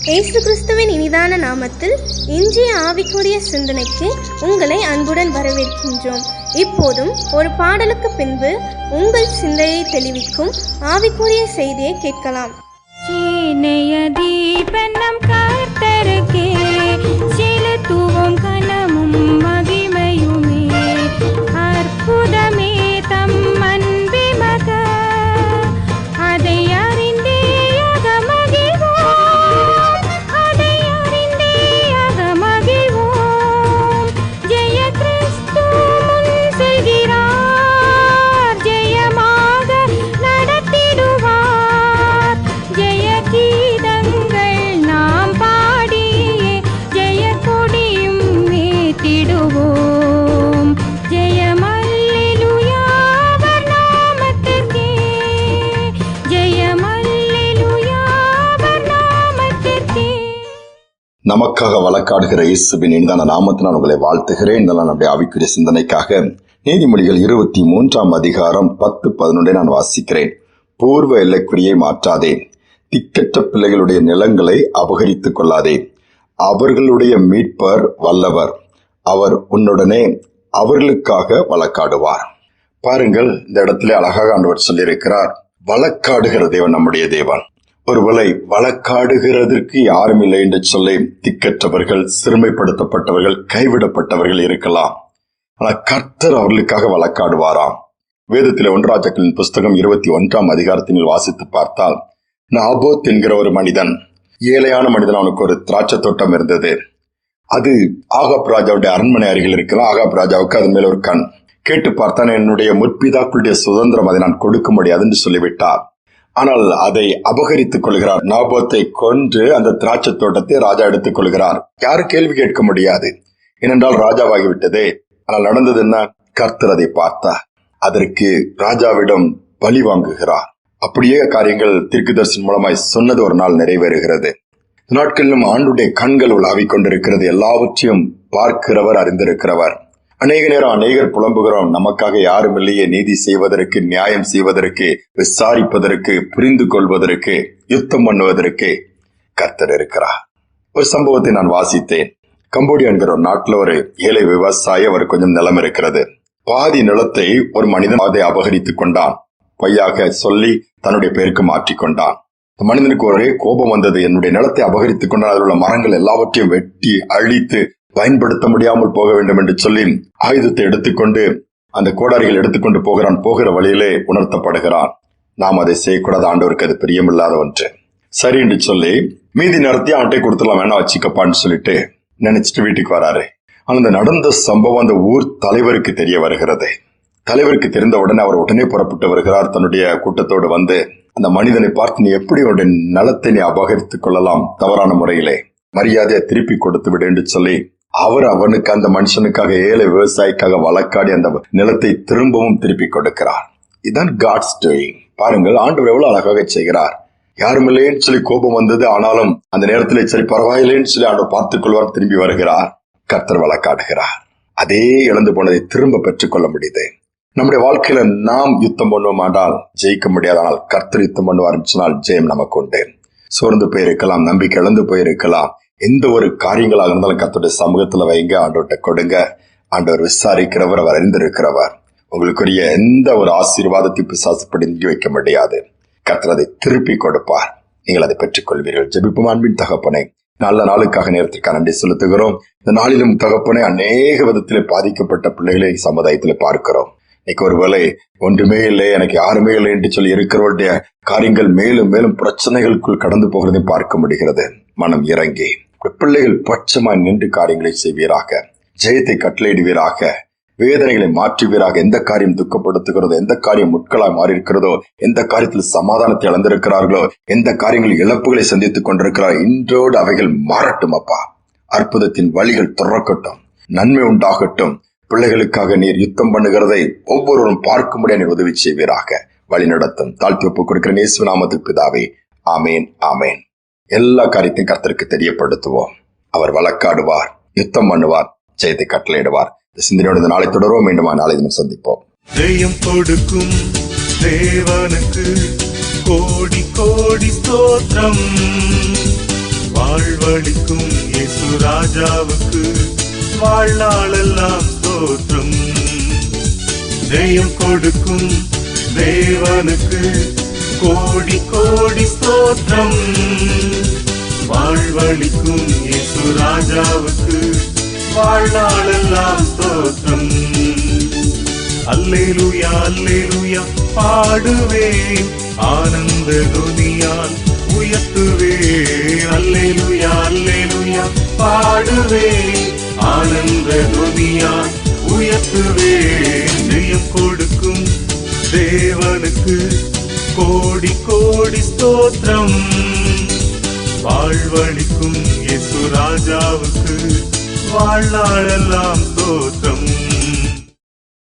இயேசு கிறிஸ்துவின் இனிதான நாமத்தில் இன்றைய ஆவிக்குரிய சிந்தனைக்கு உங்களை அன்புடன் வரவேற்கின்றோம். இப்போதும் ஒரு பாடலுக்கு பின்பு உங்கள் சிந்தையை தெளிவிக்கும் ஆவிக்குரிய செய்தியை கேட்கலாம். தீபனம் கர்த்தருக்கே செலுத்துவோம் கனமும் மகிமையுமே. அற்புதமே தம் அன்பிமக அதை அறிந்தே அகமகிழ்வோம், அதை அறிந்தே அகமகிழ்வோம். ஜெய கிறிஸ்து முன் செல்கிறார், ஜெயமாக நடத்திடுவார். ஜெய கீதங்கள் நாம் பாடியே ஜெய கொடியும் ஏற்றிடுவோம். ஜெயம் அல்லேலூயா அவர் நாமத்திற்கே, ஜெயம் அல்லேலூயா அவர் நாமத்திற்கே. நமக்காக வழக்காடுகிற இயேசுவின் இனிதான நாமத்தினால் உங்களை வாழ்த்துகிறேன். இதெல்லாம் நம்முடைய ஆவிக்குரிய சிந்தனைக்காக நீதிமொழிகள் 23 அதிகாரம் 10-11 நான் வாசிக்கிறேன். பூர்வ எல்லைக்குறியை மாற்றாதே, திக்கற்ற பிள்ளைகளுடைய நிலங்களை அபகரித்துக் கொள்ளாதே. அவர்களுடைய மீட்பர் வல்லவர், அவர் உன்னுடனே அவர்களுக்காக வழக்காடுவார். பாருங்கள், இந்த இடத்துல அழகாக ஆண்டவர் சொல்லியிருக்கிறார், வழக்காடுகிற தேவன் நம்முடைய தேவன். ஒருவேளை வழக்காடுகிறதற்கு யாரும் இல்லை என்று சொல்லி திக்கற்றவர்கள், சிறுமைப்படுத்தப்பட்டவர்கள், கைவிடப்பட்டவர்கள் இருக்கலாம். ஆனால் கர்த்தர் அவர்களுக்காக வழக்காடுவாராம். வேதத்திலே 1 ராஜாக்களின் புஸ்தகம் 21 அதிகாரத்தினில் வாசித்து பார்த்தால், நாபோத் என்கிற ஒரு மனிதன், ஏழையான மனிதன், அவனுக்கு ஒரு திராட்சை தோட்டம் இருந்தது. அது ஆகாப் ராஜாவுடைய அரண்மனை அருகில் இருக்கலாம். ஆகாப் ராஜாவுக்கு அதன் மேல ஒரு கண். கேட்டு பார்த்தான், என்னுடைய முற்பிதாக்களுடைய சுதந்திரம், அதை நான் கொடுக்க முடியாது என்று சொல்லிவிட்டார். ஆனால் அதை அபகரித்துக் கொள்கிறார். நாபோத்தை கொன்று அந்த திராட்சை தோட்டத்தை ராஜா எடுத்துக் கொள்கிறார். யாரும் கேள்வி கேட்க முடியாது, ஏனென்றால் ராஜாவாகிவிட்டதே. ஆனால் நடந்தது என்ன? கர்த்தர் அதை பார்த்தார். அதற்கு ராஜாவிடம் பழி வாங்குகிறார். அப்படியே காரியங்கள் தீர்க்கதரிசனம் மூலமாய் சொன்னது ஒரு நாள் நிறைவேறுகிறது. நாட்களிலும் ஆண்டுடைய கண்கள் உலாவிக் கொண்டிருக்கிறது. எல்லாவற்றையும் பார்க்கிறவர், அறிந்திருக்கிறவர். அநேக நேரம் அநேகர் புலம்புகிறோம், நமக்காக யாரும் இல்லையே நீதி செய்வதற்கு, நியாயம் செய்வதற்கு, விசாரிப்பதற்கு, புரிந்து கொள்வதற்கு, யுத்தம் பண்ணுவதற்கு. கர்த்தர் இருக்கிறார். ஒரு சம்பவத்தை நான் வாசித்தேன். கம்போடியா என்கிற ஒரு நாட்டில் ஒரு ஏழை விவசாயி, அவர் கொஞ்சம் நிலம் இருக்கிறது. பாதி நிலத்தை ஒரு மனிதன் அதை அபகரித்துக் கொண்டான். பொய்யாக சொல்லி தன்னுடைய பெயருக்கு மாற்றிக்கொண்டான். மனிதனுக்கு ஒரே கோபம் வந்தது. என்னுடைய நிலத்தை அபகரித்துக் கொண்டான், அதில் உள்ள மரங்கள் எல்லாவற்றையும் வெட்டி அழித்து பயன்படுத்த முடியாமல் போக வேண்டும் என்று சொல்லி ஆயுதத்தை எடுத்துக்கொண்டு அந்த கோடாரிகள் எடுத்துக்கொண்டு போகிறான். போகிற வழியிலே உணர்த்தப்படுகிறான், நாம் அதை செய்யக்கூடாது, ஆண்டவருக்கு அது பிரியமில்லாத ஒன்று. சரி என்று சொல்லி மீதி நேரத்தையும் அவன்கிட்ட கொடுத்துடலாம், வேணா வச்சுக்கப்பான்னு சொல்லிட்டு நினைச்சிட்டு வீட்டுக்கு வராரு. அந்த நடந்த சம்பவம் அந்த ஊர் தலைவருக்கு தெரிய வருகிறது. தலைவருக்கு தெரிந்த உடனே அவர் உடனே புறப்பட்டு வருகிறார். தன்னுடைய கூட்டத்தோடு வந்து அந்த மனிதனை பார்த்து, நீ எப்படி உன்னுடைய நிலத்தை நீ அபகரித்துக் கொள்ளலாம், தவறான முறையிலே, மரியாதையை திருப்பி கொடுத்து விடு என்று சொல்லி அவனுக்கு, அந்த மனுஷனுக்காக, ஏழை விவசாயிக்காக வழக்காடி அந்த நிலத்தை திரும்பவும் திருப்பி கொடுக்கிறார். இதுதான் காட்ஸ் டூயிங். பாருங்கள், ஆண்டவர் எவ்வளவு அழகாக செய்கிறார். யாரும் இல்லைன்னு சொல்லி கோபம் வந்தது, ஆனாலும் அந்த நேரத்தில் சரி பரவாயில்லைன்னு சொல்லி ஆண்டவர் பார்த்துக் கொள்வார். திரும்பி வருகிறார். கர்த்தர் வழக்காடுகிறார். அதே இழந்து போனதை திரும்ப பெற்றுக்கொள்ள முடியுது. நம்முடைய வாழ்க்கையில நாம் யுத்தம் பண்ணுவோம் ஆனால் ஜெயிக்க முடியாது. ஆனால் கர்த்தர் யுத்தம் பண்ணுவார் சொன்னால் ஜெயம் நமக்கு உண்டு. சோர்ந்து போயிருக்கலாம், நம்பிக்கை இழந்து போயிருக்கலாம். எந்த ஒரு காரியங்களாக இருந்தாலும் கர்த்தருடைய சமூகத்துல வைங்க, ஆண்டவர்கிட்ட கொடுங்க. ஆண்டவர் விசாரிக்கிறவர், அவர் அறிந்திருக்கிறவர். உங்களுக்குரிய எந்த ஒரு ஆசீர்வாதத்தை பிசாசு பிடுங்கி வைக்க முடியாது. கர்த்தர் அதை திருப்பி கொடுப்பார். நீங்கள் அதை பெற்றுக் கொள்வீர்கள். ஜெபிப்போம். அன்பின் தகப்பனே, நல்ல நாளுக்காக நேரத்திற்காக நன்றி செலுத்துகிறோம். இந்த நாளிலும் தகப்பனே, அநேக விதத்திலே பாதிக்கப்பட்ட பிள்ளைகளை சமுதாயத்திலே பார்க்கிறோம். இன்னைக்கு ஒருவேளை ஒன்றுமே இல்லை, எனக்கு யாருமே இல்லை என்று சொல்லி இருக்கிறவருடைய காரியங்கள் மேலும் மேலும் பிரச்சனைகளுக்குள் கடந்து போகிறதை பார்க்க முடிகிறது. மனம் இறங்கி பிள்ளைகள் பட்சமாய் நின்று காரியங்களை செய்வீராக, ஜெயத்தை கட்டளையிடுவீராக, வேதனைகளை மாற்றுவீராக. எந்த காரியம் துக்கப்படுத்துகிறதோ, எந்த காரியம் முட்களாய் மாறி இருக்கிறதோ, எந்த காரியத்தில் சமாதானத்தை இழந்திருக்கிறார்களோ, எந்த காரியங்கள் இழப்புகளை சந்தித்துக் கொண்டிருக்கிறார், இன்றோடு அவைகள் மாறட்டும் அப்பா. அற்புதத்தின் வழிகள் துறக்கட்டும், நன்மை உண்டாகட்டும். பிள்ளைகளுக்காக நீர் யுத்தம் பண்ணுகிறதை ஒவ்வொருவரும் பார்க்கும்படியா நீர் உதவி செய்வீராக. வழி நடத்தும். தாழ்த்தி ஒப்புக் கொடுக்கிற இயேசு நாமத்தில் பிதாவே, ஆமேன், ஆமேன். எல்லா காரியத்தையும் கர்த்தருக்கு தெரியப்படுத்துவோம். அவர் வழக்காடுவார், யுத்தம் பண்ணுவார், ஜெயத்தை கட்டளையிடுவார். இந்த சிந்தனையோடு இந்த நாளை தொடர்வோம். மீண்டும் நாளை தினம் சந்திப்போம். ஜெயம் கொடுக்கும் தேவனுக்கு கோடி கோடி ஸ்தோத்திரம். வாழ்வழிக்கும் இயேசு ராஜாவுக்கு வாழ்நாளெல்லாம் ஸ்தோத்திரம். ஜெயம் கொடுக்கும் தேவனுக்கு கோடி கோடி ஸ்தோத்திரம். வாழ்வழிக்கும் இயேசு ராஜாவுக்கு வாழ்நாளெல்லாம் ஸ்தோத்திரம். அல்லேலூயா அல்லேலூயா பாடுவேன், ஆனந்த துனியால் உயர்த்துவேன். அல்லேலூயா அல்லேலூயா பாடுவேன், ஆனந்த துனியால் உயர்த்துவேன். ஜெயம் கொடுக்கும் தேவனுக்கு கோடி கோடி ஸ்தோத்திரம். வாழ்வழிக்கும் இயேசு ராஜாவுக்கு வாழ்நாளெல்லாம் ஸ்தோத்திரம்.